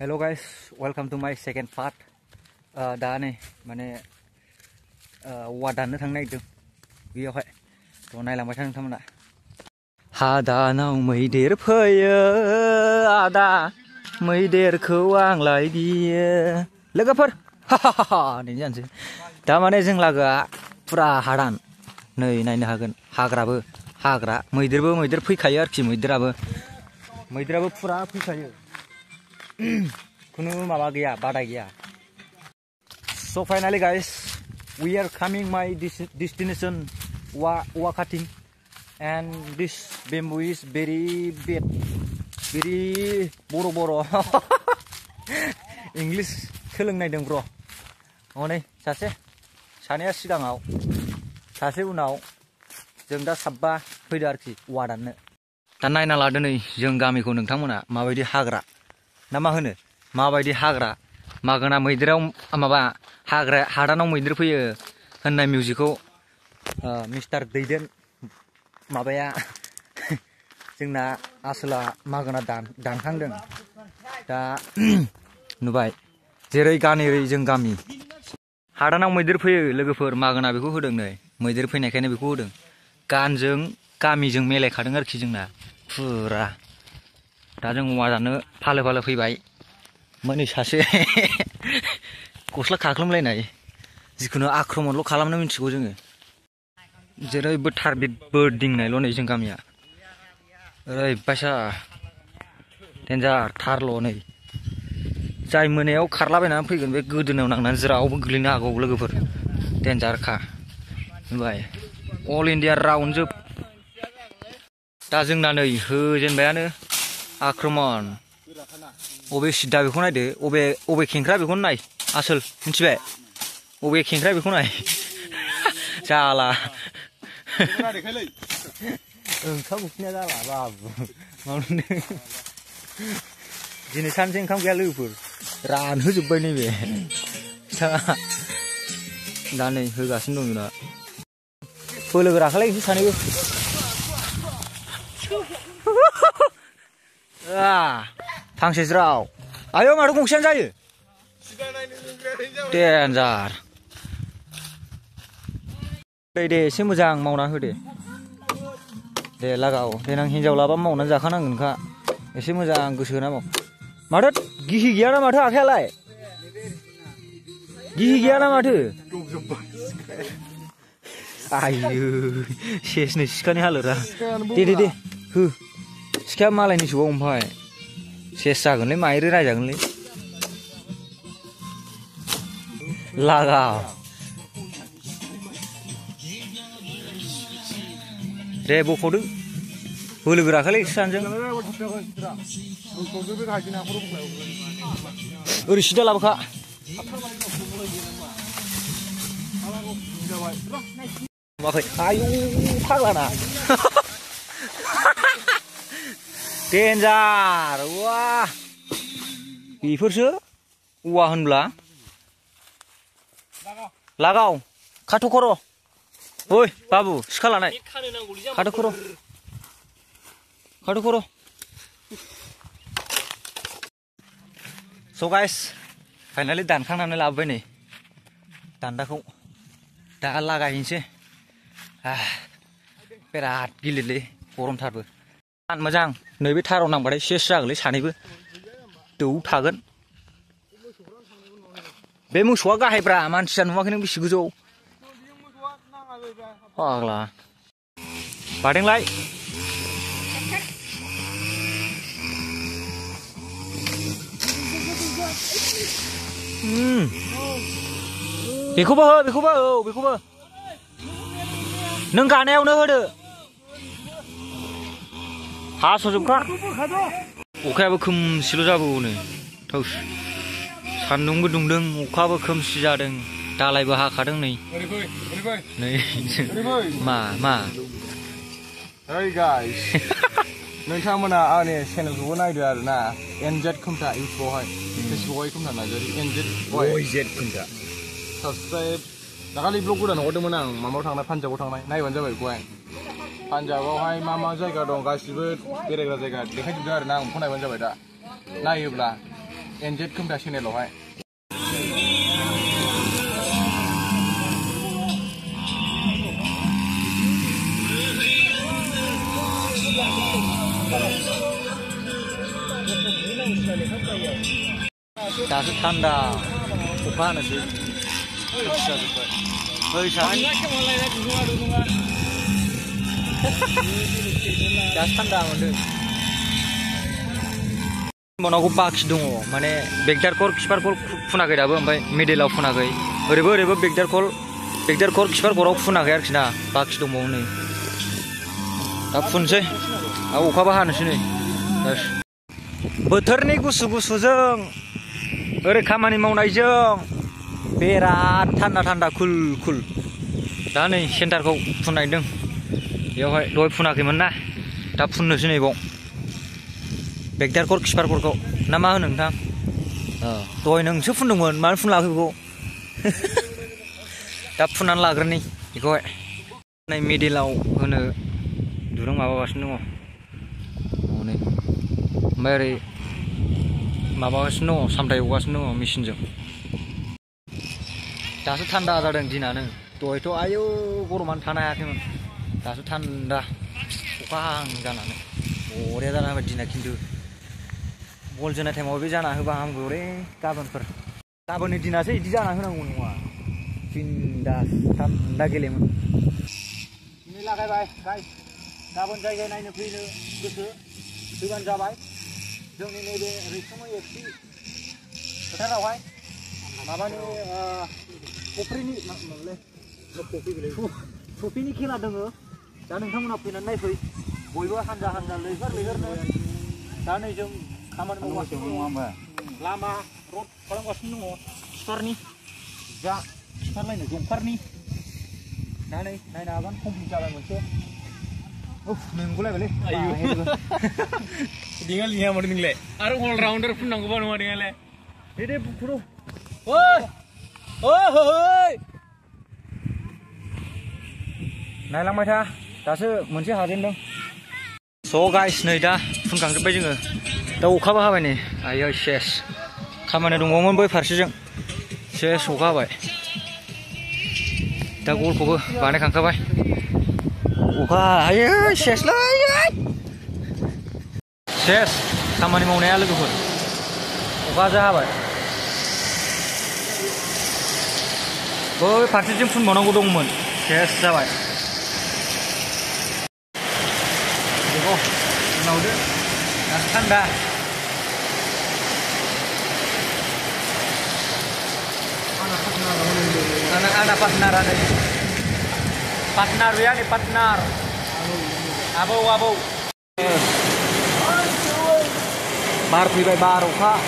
Hello guys, welcome to my second part. दा नै माने औवा दाननो थांनो नागिरदों बेयावहाय थ' नायलांबाय था नोंथांमोना। हादानाव मैदेर फैयो आदा मैदेरखौ आंलाय गियो लोगोफोर हाहाहा नै जानोसै दा माने जों लागोआ फुरा हादान नै नायनो हागोन हाग्रा मैदेर फैखायो आरोखि मैदेराबो फुरा फैखायो खुनु माबा गैया बादा गैया। So finally guys, we are coming my destination Wa cutting, and this bamboo is very big, very boro English सोलोंनायदों bro. हनै सानैया सिगाङाव सासे उनाव जों दा साबा फैदो आरोखि औवा दाननो। दा नायना लादो नै जों गामिखौ नोंथांमोना माबायदि हाग्रा ना मा होनो माबायदि हाग्रा मागोना मैदेराव माबा हाग्रा हादानाव मैदेर फैयो होननाय मिउजिकखौ मिस्टार दैदेन माबाया जोंना आसोला मागोना दानखांदों दा नुबाय जेरै गानेरै जों गामि हादानाव मैदेर फैयो लोगोफोर मागोना बेखौ होदों नै मैदेर फैनायखायनो बेखौ होदों गानजों गामिजों मेलायखादों आरोखि जोंना फुरा दा जों औवा दाननो फालो फैबाय माने सासे गस्ला खाख्लोमलायनाय जिखुनु आक्रमणल' खालामनो मिथिगौ जोङो जेरैबो टारगेटबो दिंनायल' नै जों गामिया ओरैबायसा देन्जार थारल' नै जाय मोनायाव खारलाबायनानै फैगोन बे गोदोनायाव नांनानै जेरावबो गोग्लैनो हागौ लोगोफोर देन्जारखा नुबाय अल इन्डिया राउन्ड जोब दा जोंना नै होजेनबायानो आक्रमण अबे सिदा बेखौ नायदो अबे खेंख्रा बेखौनो नाय आसोल मिथिबाय अबे खेंख्रा बेखौ नाय जाला ओंखाम उखैनाया जाला बाबु मावनो दिनै सानसे ओंखाम गैया लोगोफोर रानहोजोब्बाय नैबे दा नै होगासिनो दं जोंना बोलो गोराखालै एसे सानैबो फांसे ज्राव आयौ माथो गंसेयानो जायो देन्जार दे एसे मोजां मावना होदे दे लागाव देनां हिनजाव लाबा मावनानै जाखानांगोनखा एसे मोजां गोसो होना माव माथो गिहि गैया ना माथो आखायालाय गिहि गैया ना माथो आयु सेसनै सिखानि हालोदा दे हो सिखाया मालायनि सौआव ओमफ्राय सेस जागोनलै माइरो रायजागोनलै लागाव दे बख'दो बोलो गोराखालै सानजों ओरै सिदा लाबोखा आयु फाग्लाना देन्जार वा बेफोरसो औवा होनब्ला लागाव खाथ' खर' ओइ बाबु सिखा लानाय खाथ' खर' स' गाइस फाइनालि दानखांनानै लाबोबाय नै दान्दाखौ दा लागायहैनोसै बिराद गिलिरलै गरमथारबो मोजां नैबे थाराव नांबाथाय सेस जागोनलै सानैबो दौ थागोन बे मोसौआ गाहायब्रा मानसिया नुवाखै नों बेसे गोजौ फाग्ला बादेंलाय बेखौबो हो नों गानायावनो होदो हास'जोबखा अखायाबो खोमसिल' जाबावो नै थौस सान्दुंबो दुंदों अखाबो खोमसि जादों दालायबो हाखादों नै मा Hey guys नोंथांमोना आंनि चेनेलखौबो नायदो आरोना एनजेड खोमथा इउटुबावहाय फेसबुकआवहाय खोमथा नाजारि एनजेड खोमथा साबसक्राइब दाखालि ब्लग गोदान हगारदोंमोन आं माबायाव पान्जाबाव थांनाय नायबानो जाबाय बेखौहाय पान्जाबावहाय मा जायगा दं गासिबो बेरायग्रा जायगा देखायजोबदों आरोना आं बेखौ नायबानो जाबाय दा नायोब्ला NZ खोमथा चेनेलावहाय दासो थान्दा अखा हानोसै जाजोब्बाय ओइ सानै दासो थान्दा मोनदों बनावगौ बाखि दङ माने बेगदार कल किपार कल फुनाखै दाबो ओमफ्राय मिडिलाव फुनाखै ओरैबो बेगदार कल किपार कलाव फुनाखै आरोखि ना बाखि दंबावो नै दा फुनसै अखाबो हानोसै नै बोथोरनि गुसु गुसुजों ओरै खामानि मावनायजों बिराद थान्दा कुल दा नै सेन्टारखौ फुननायदों बेयावहाय दहाय फुनाखैमोन ना दा फुननोसै नै बाव बेगदार कल किपार कलखौ ना मा होनो नोंथां दहाय नोंसो फुनदोंमोन मानो फुनलाखै बेखौ दा फुननानै लाग्रोनि बेखौहाय नै मिडिलाव होनो दुरुं माबागासिनो दङ नै ओमफ्राय ओरै माबागासिनो दङ सामथाय एवगासिनो दङ मेचिनजों दासो थान्दा जादों दिनानो दहायथ' आयौ गरमानो थानो हायाखैमोन दासो थान्दा अखा हाहां जानानै बरिया जाना होबाय दिना खिन्थु बल जोनाय टाइमाव बे जाना होबा हामगौलै गाबोननि दिनासो बिदि जाना होनांगौ नङा बिन्दास थान्दा गेलेमोन दिनै लागायबाय गाइस गाबोन जायगा नायनो फैनो गोसो फैबानो जाबाय जोंनि नैबे रैसुमै FC फोथारावहाय माबानि ट्रफिनि खेला दङ दा नोंथांमोना फैनानै नायफै बयबो हानजा लैहोरनो दा नै जों खामानि मावगासिनो दङ लामा रड खालामगासिनो दङ स्टारनि जा स्टारलायनो जंफारनि दा नै नायनो हागोन कमप्लिट जाबाय मोनसे नोंगौलायबायलै दिङा लिङा माथो नोंलाय आरो अलराउन्डार फुननांगौबा नङा दिङालाय दे बुखुरु नायलांबाय था दासो मोनसे हाजेनदों स' गाइस नै दा फुनखांजोब्बाय जोङो दा अखाबो हाबाय नै आयै सेस खामानि दंबावोमोन बै फारसेजों सेस अखा हाबाय दा गलखौबो बानायखांखाबाय अखा आयै सेसलै सेस खामानि मावनाया लोगोफोर अखासो हाबाय बै फारसेजों फुनबावनांगौ दंमोन सेस जाबाय बेखौ उनावदो दासो थान्दा anak partner ada partner ya nih partner abau baru tiba baru kak